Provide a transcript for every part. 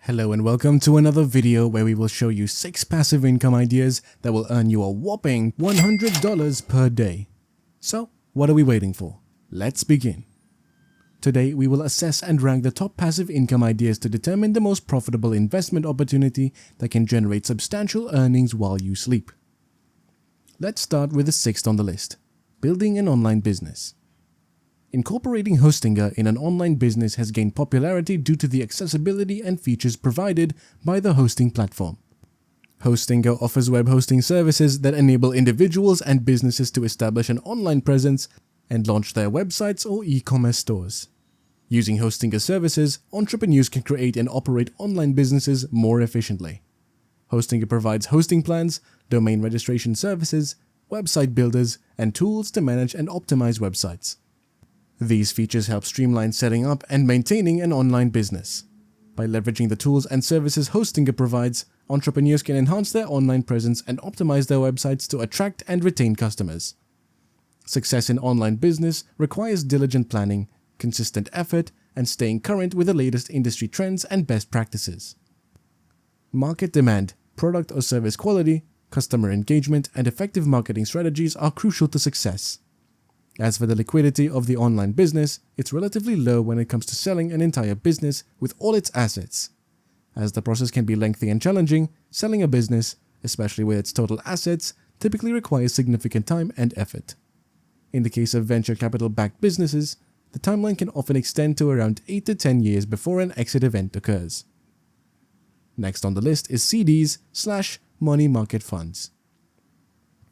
Hello and welcome to another video where we will show you 6 passive income ideas that will earn you a whopping $100 per day. So, what are we waiting for? Let's begin. Today we will assess and rank the top passive income ideas to determine the most profitable investment opportunity that can generate substantial earnings while you sleep. Let's start with the 6th on the list, building an online business. Incorporating Hostinger in an online business has gained popularity due to the accessibility and features provided by the hosting platform. Hostinger offers web hosting services that enable individuals and businesses to establish an online presence and launch their websites or e-commerce stores. Using Hostinger services, entrepreneurs can create and operate online businesses more efficiently. Hostinger provides hosting plans, domain registration services, website builders, and tools to manage and optimize websites. These features help streamline setting up and maintaining an online business. By leveraging the tools and services Hostinger provides, entrepreneurs can enhance their online presence and optimize their websites to attract and retain customers. Success in online business requires diligent planning, consistent effort, and staying current with the latest industry trends and best practices. Market demand, product or service quality, customer engagement, and effective marketing strategies are crucial to success. As for the liquidity of the online business, it's relatively low when it comes to selling an entire business with all its assets. As the process can be lengthy and challenging, selling a business, especially with its total assets, typically requires significant time and effort. In the case of venture capital-backed businesses, the timeline can often extend to around 8 to 10 years before an exit event occurs. Next on the list is CDs/money market funds.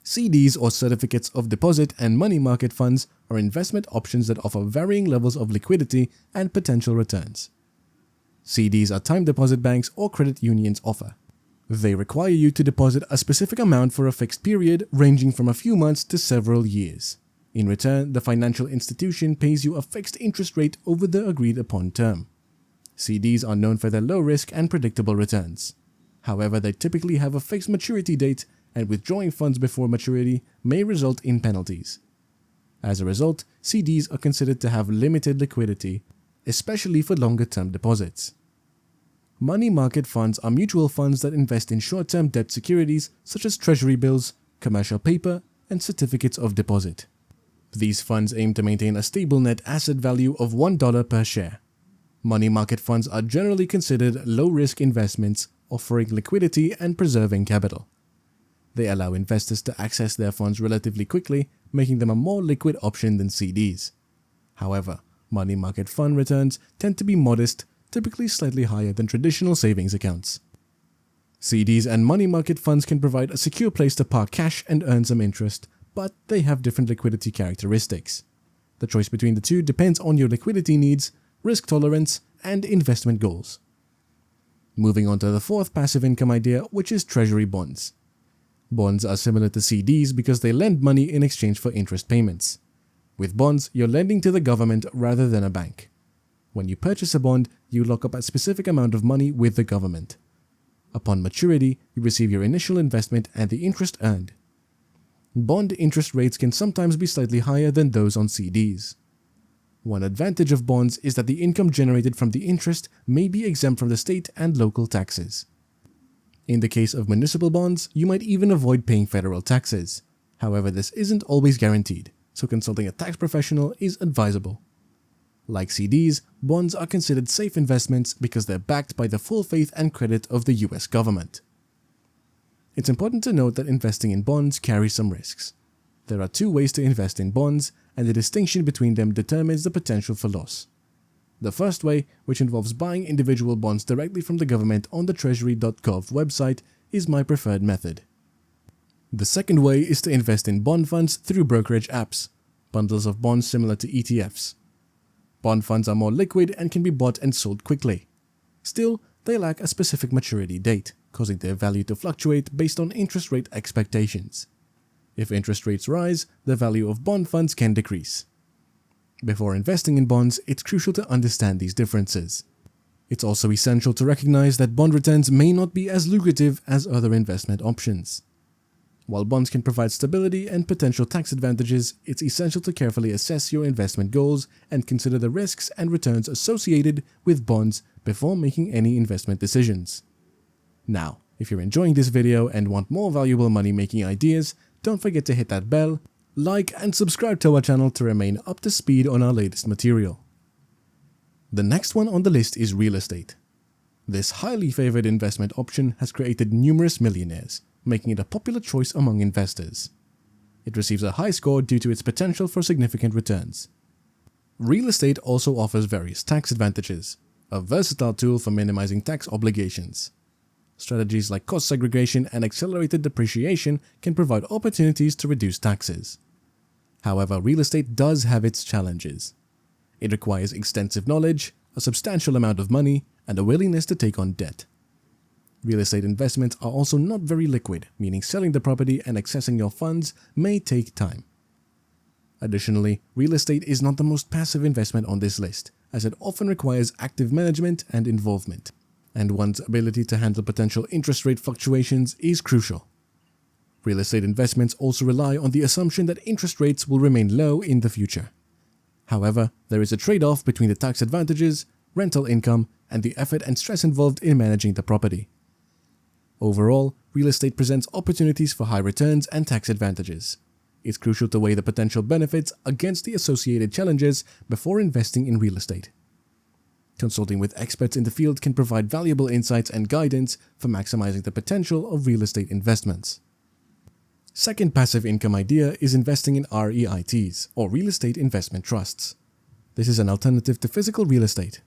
CDs, or certificates of deposit and money market funds, are investment options that offer varying levels of liquidity and potential returns. CDs are time deposit banks or credit unions offer. They require you to deposit a specific amount for a fixed period ranging from a few months to several years. In return, the financial institution pays you a fixed interest rate over the agreed upon term. CDs are known for their low risk and predictable returns. However, they typically have a fixed maturity date, and withdrawing funds before maturity may result in penalties. As a result, CDs are considered to have limited liquidity, especially for longer-term deposits. Money market funds are mutual funds that invest in short-term debt securities such as treasury bills, commercial paper, and certificates of deposit. These funds aim to maintain a stable net asset value of $1 per share. Money market funds are generally considered low-risk investments, offering liquidity and preserving capital. They allow investors to access their funds relatively quickly, making them a more liquid option than CDs. However, money market fund returns tend to be modest, typically slightly higher than traditional savings accounts. CDs and money market funds can provide a secure place to park cash and earn some interest, but they have different liquidity characteristics. The choice between the two depends on your liquidity needs, risk tolerance, and investment goals. Moving on to the 4th passive income idea, which is treasury bonds. Bonds are similar to CDs because they lend money in exchange for interest payments. With bonds, you're lending to the government rather than a bank. When you purchase a bond, you lock up a specific amount of money with the government. Upon maturity, you receive your initial investment and the interest earned. Bond interest rates can sometimes be slightly higher than those on CDs. One advantage of bonds is that the income generated from the interest may be exempt from the state and local taxes. In the case of municipal bonds, you might even avoid paying federal taxes. However, this isn't always guaranteed, so consulting a tax professional is advisable. Like CDs, bonds are considered safe investments because they're backed by the full faith and credit of the US government. It's important to note that investing in bonds carries some risks. There are 2 ways to invest in bonds, and the distinction between them determines the potential for loss. The first way, which involves buying individual bonds directly from the government on the treasury.gov website, is my preferred method. The second way is to invest in bond funds through brokerage apps, bundles of bonds similar to ETFs. Bond funds are more liquid and can be bought and sold quickly. Still, they lack a specific maturity date, causing their value to fluctuate based on interest rate expectations. If interest rates rise, the value of bond funds can decrease. Before investing in bonds, it's crucial to understand these differences. It's also essential to recognize that bond returns may not be as lucrative as other investment options. While bonds can provide stability and potential tax advantages, it's essential to carefully assess your investment goals and consider the risks and returns associated with bonds before making any investment decisions. Now, if you're enjoying this video and want more valuable money-making ideas, don't forget to hit that bell, like and subscribe to our channel to remain up to speed on our latest material. The next one on the list is real estate. This highly favored investment option has created numerous millionaires, making it a popular choice among investors. It receives a high score due to its potential for significant returns. Real estate also offers various tax advantages, a versatile tool for minimizing tax obligations. Strategies like cost segregation and accelerated depreciation can provide opportunities to reduce taxes. However, real estate does have its challenges. It requires extensive knowledge, a substantial amount of money, and a willingness to take on debt. Real estate investments are also not very liquid, meaning selling the property and accessing your funds may take time. Additionally, real estate is not the most passive investment on this list, as it often requires active management and involvement, and one's ability to handle potential interest rate fluctuations is crucial. Real estate investments also rely on the assumption that interest rates will remain low in the future. However, there is a trade-off between the tax advantages, rental income, and the effort and stress involved in managing the property. Overall, real estate presents opportunities for high returns and tax advantages. It's crucial to weigh the potential benefits against the associated challenges before investing in real estate. Consulting with experts in the field can provide valuable insights and guidance for maximizing the potential of real estate investments. Second passive income idea is investing in REITs, or real estate investment trusts. This is an alternative to physical real estate.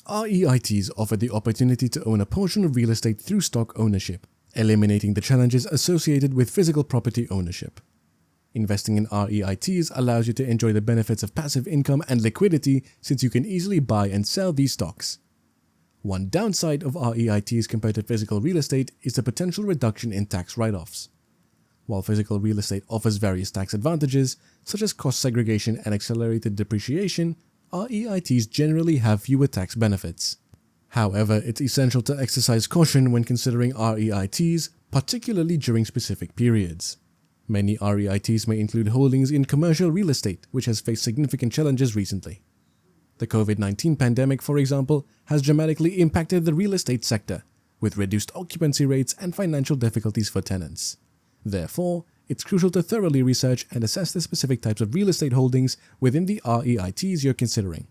REITs offer the opportunity to own a portion of real estate through stock ownership, eliminating the challenges associated with physical property ownership. Investing in REITs allows you to enjoy the benefits of passive income and liquidity since you can easily buy and sell these stocks. One downside of REITs compared to physical real estate is the potential reduction in tax write-offs. While physical real estate offers various tax advantages, such as cost segregation and accelerated depreciation, REITs generally have fewer tax benefits. However, it's essential to exercise caution when considering REITs, particularly during specific periods. Many REITs may include holdings in commercial real estate, which has faced significant challenges recently. The COVID-19 pandemic, for example, has dramatically impacted the real estate sector, with reduced occupancy rates and financial difficulties for tenants. Therefore, it's crucial to thoroughly research and assess the specific types of real estate holdings within the REITs you're considering.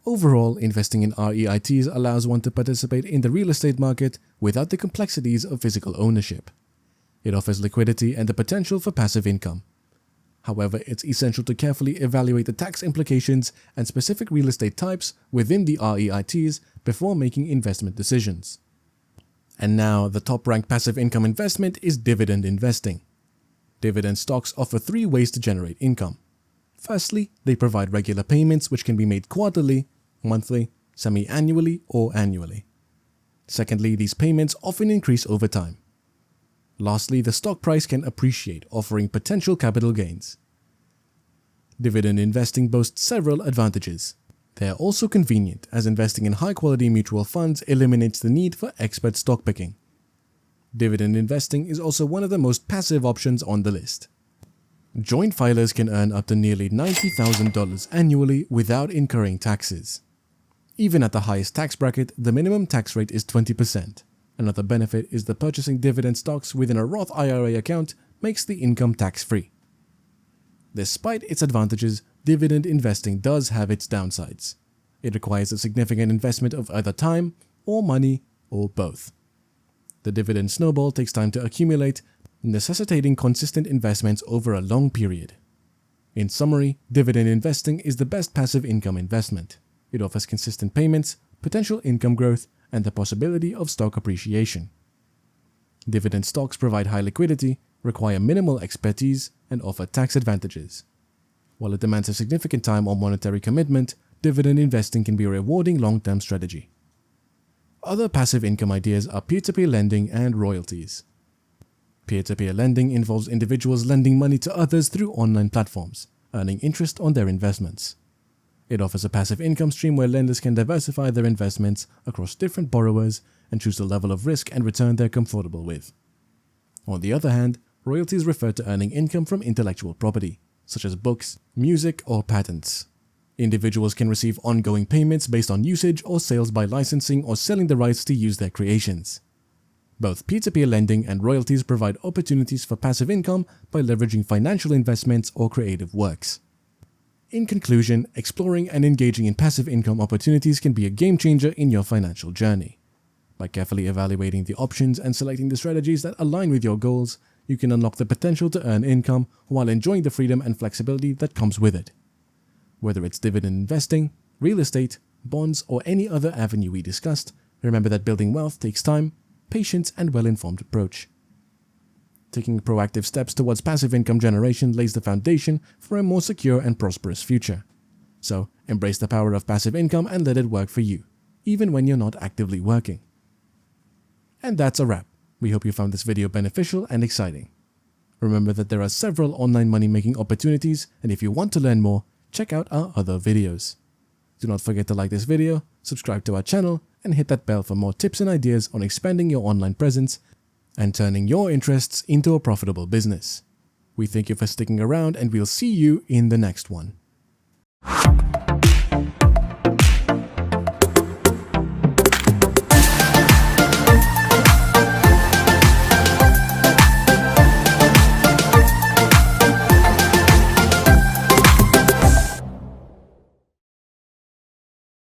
Overall, investing in REITs allows one to participate in the real estate market without the complexities of physical ownership. It offers liquidity and the potential for passive income. However, it's essential to carefully evaluate the tax implications and specific real estate types within the REITs before making investment decisions. And now, the top-ranked passive income investment is dividend investing. Dividend stocks offer three ways to generate income. Firstly, they provide regular payments which can be made quarterly, monthly, semi-annually, or annually. Secondly, these payments often increase over time. Lastly, the stock price can appreciate, offering potential capital gains. Dividend investing boasts several advantages. They are also convenient, as investing in high-quality mutual funds eliminates the need for expert stock picking. Dividend investing is also one of the most passive options on the list. Joint filers can earn up to nearly $90,000 annually without incurring taxes. Even at the highest tax bracket, the minimum tax rate is 20%. Another benefit is that purchasing dividend stocks within a Roth IRA account makes the income tax-free. Despite its advantages, dividend investing does have its downsides. It requires a significant investment of either time or money or both. The dividend snowball takes time to accumulate, necessitating consistent investments over a long period. In summary, dividend investing is the best passive income investment. It offers consistent payments, potential income growth, and the possibility of stock appreciation. Dividend stocks provide high liquidity, require minimal expertise, and offer tax advantages. While it demands a significant time or monetary commitment, dividend investing can be a rewarding long-term strategy. Other passive income ideas are peer-to-peer lending and royalties. Peer-to-peer lending involves individuals lending money to others through online platforms, earning interest on their investments. It offers a passive income stream where lenders can diversify their investments across different borrowers and choose the level of risk and return they're comfortable with. On the other hand, royalties refer to earning income from intellectual property, such as books, music, or patents. Individuals can receive ongoing payments based on usage or sales by licensing or selling the rights to use their creations. Both peer-to-peer lending and royalties provide opportunities for passive income by leveraging financial investments or creative works. In conclusion, exploring and engaging in passive income opportunities can be a game changer in your financial journey. By carefully evaluating the options and selecting the strategies that align with your goals, you can unlock the potential to earn income while enjoying the freedom and flexibility that comes with it. Whether it's dividend investing, real estate, bonds, or any other avenue we discussed, remember that building wealth takes time, patience, and well-informed approach. Taking proactive steps towards passive income generation lays the foundation for a more secure and prosperous future. So, embrace the power of passive income and let it work for you, even when you're not actively working. And that's a wrap. We hope you found this video beneficial and exciting. Remember that there are several online money-making opportunities, and if you want to learn more, check out our other videos. Do not forget to like this video, subscribe to our channel, and hit that bell for more tips and ideas on expanding your online presence and turning your interests into a profitable business. We thank you for sticking around, and we'll see you in the next one.